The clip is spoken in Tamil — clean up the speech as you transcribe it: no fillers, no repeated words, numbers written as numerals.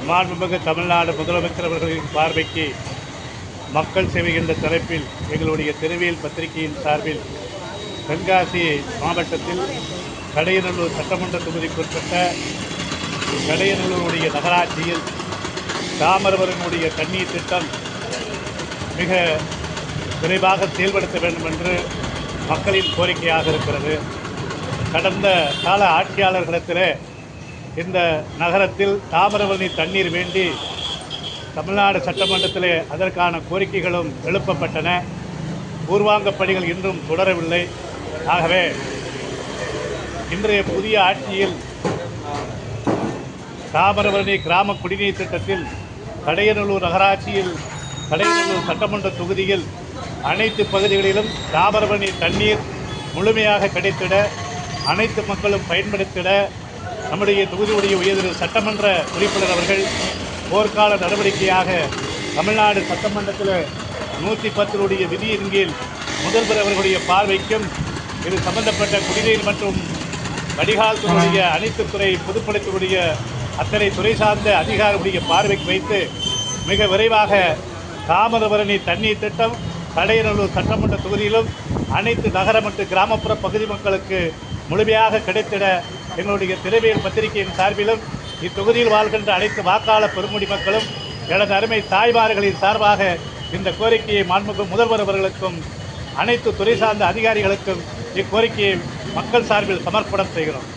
மாண்புமிகு தமிழ்நாடு முதலமைச்சர் அவர்களின் பார்வைக்கு மக்கள் சேவை என்ற தலைப்பில் எங்களுடைய தெருவியல் பத்திரிகையின் சார்பில் தென்காசி மாவட்டத்தில் கடையநல்லூர் சட்டமன்ற தொகுதிக்குட்பட்ட கடையநல்லூருடைய நகராட்சியில் தாமிரபரணியுடைய தண்ணீர் திட்டம் மிக விரைவாக செயல்படுத்த வேண்டும் என்று மக்களின் கோரிக்கையாக இருக்கிறது. கடந்த கால ஆட்சியாளர்களிடத்தில் இந்த நகரத்தில் தாமிரபரணி தண்ணீர் வேண்டி தமிழ்நாடு சட்டமன்றத்தில் அதற்கான கோரிக்கைகளும் எழுப்பப்பட்டன. பூர்வாங்க பணிகள் இன்னும் தொடரவில்லை. ஆகவே இன்றைய புதிய ஆட்சியில் தாமிரபரணி கிராம குடிநீர் திட்டத்தில் கடையநல்லூர் நகராட்சியில் கடையநல்லூர் சட்டமன்ற தொகுதியில் அனைத்து பகுதிகளிலும் தாமிரபரணி தண்ணீர் முழுமையாக கிடைத்திட, அனைத்து மக்களும் பயன்படுத்திட நம்முடைய தொகுதியுடைய உயர் சட்டமன்ற உறுப்பினர் அவர்கள் போர்க்கால நடவடிக்கையாக தமிழ்நாடு சட்டமன்றத்தில் 110 விதியின் கீழ் முதல்வர் அவர்களுடைய பார்வைக்கும் இது சம்பந்தப்பட்ட குடிநீர் மற்றும் வடிகால் துறையுடைய அனைத்து துறை பொதுப்பணித்துறையுடைய அத்தனை துறை சார்ந்த அதிகாரிகளுடைய பார்வைக்கு வைத்து மிக விரைவாக தாமிரபரணி தண்ணீர் திட்டம் கடையநல்லூர் சட்டமன்ற தொகுதியிலும் அனைத்து நகர மற்றும் கிராமப்புற பகுதி மக்களுக்கு முழுமையாக கிடைத்திட எங்களுடைய திரைவியல் பத்திரிகையின் சார்பிலும் இத்தொகுதியில் வாழ்கின்ற அனைத்து வாக்காளர் பெருங்குடி மக்களும் எனது அருமை தாய்மார்களின் சார்பாக இந்த கோரிக்கையை மாண்புமிகு முதல்வர் அவர்களுக்கும் அனைத்து துறை சார்ந்த அதிகாரிகளுக்கும் இக்கோரிக்கையை மக்கள் சார்பில் சமர்ப்பணம் செய்கிறோம்.